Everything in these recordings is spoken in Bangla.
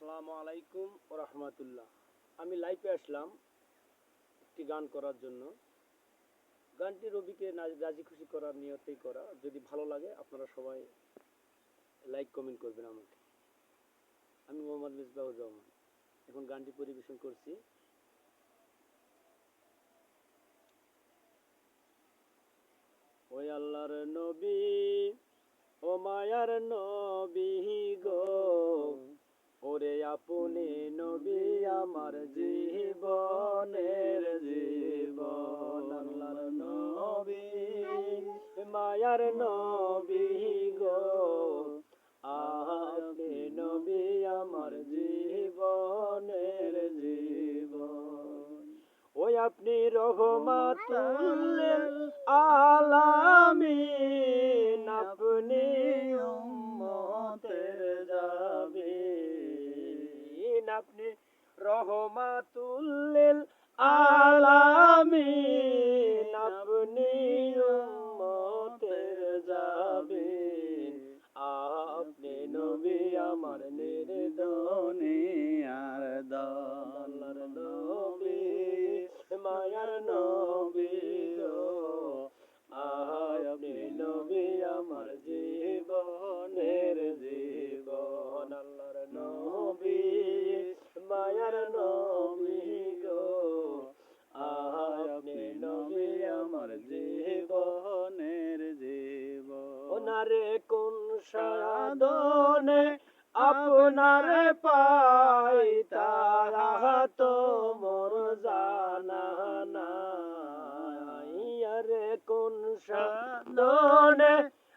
আসসালামু আলাইকুম ও রহমতুল্লাহ। আমি লাইভে আসলাম একটি গান করার জন্য। গানটি রবিকে রাজি খুশি করার নিয়তেই করা। যদি ভালো লাগে আপনারা সবাই লাইক কমেন্ট করবেন আমাকে। আমি মোহাম্মদ মিসবাহুর রহমান। এখন গানটি পরিবেশন করছি। ওই আল্লাহর নবী, ও মায়ার নবী গো, ওরে আপনি নবী আমার জীবনের জীবন। আল্লাহর নবী, মায়ার নবী গো, আপনি নবী আমার জীবনের জীবন। ওই আপনি রহমাতুল আলামিন, আপনি উম্মতের জাবিন। আপনি রহমাতুল আলামিন, আপনি উম্মতের জাবিন। আপনি নবী আমার নির্দনে আর আল্লাহর নবী, মায়ার নবী গো, আপনি নবী আমার জীবনের জীবন। আল্লাহর নবী, মায়ার নবী গো, আপনি নবী আমার জীবনের জীবন। ওনারে কোন সাধনে আপনার পাই, তারা তো মোর জানা নাই। আরে কোন সাধনে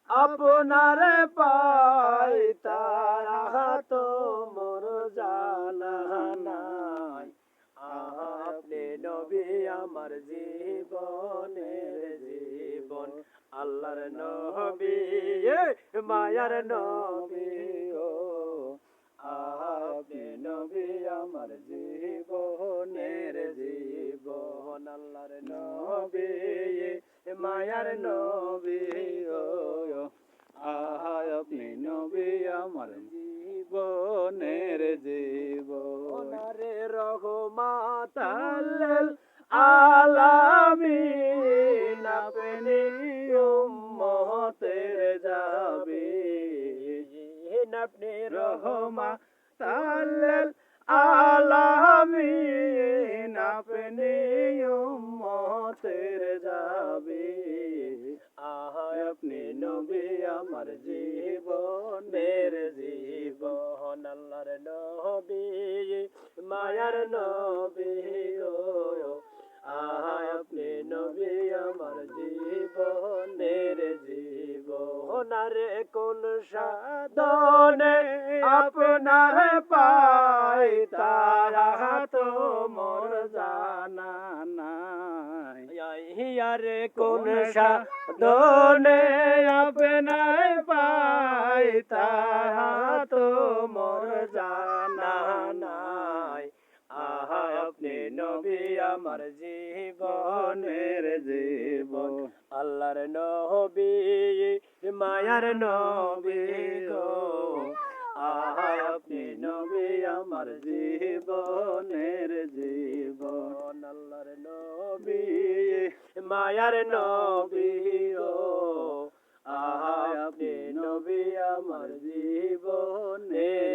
আপনার পাই, তারা তো মোর জানা নাই। আপনি নবী আমার জীবনের জীবন। আল্লাহর নবী, মায়ার নবী ও, আপনি নবী আমার জীবনের জীবন। আল্লাহর নবী, মায়ার নবী ও, আপনি নবী আমার জীবনের জীবন। রে রহমাতাল আলামিন, আপনি উম্মতের জাবিন। আপনি রহমাতাল আলামিন, আপনি উম্মতের জাবিন। আপনি নবী আমার জীবনের জীবন। আল্লাহর নবী, মায়ার নবী গো, আপনি নবী আমার জীবনের জীবন। আরে কোন সাধনে আপনার পাই, তারা তো মোর জানা নাই। আরে কোন সাধনে আপনার পাই, তারা তো মোর জানা নাই। আপনি নবী আমার জীবনের জীবন। আল্লাহর নবী, মায়ার নবী গো, আপনি নবী আমার জীবনের জীবন। আল্লাহর নবী, মায়ার নবী গো, আপনি নবী আমার জীবনের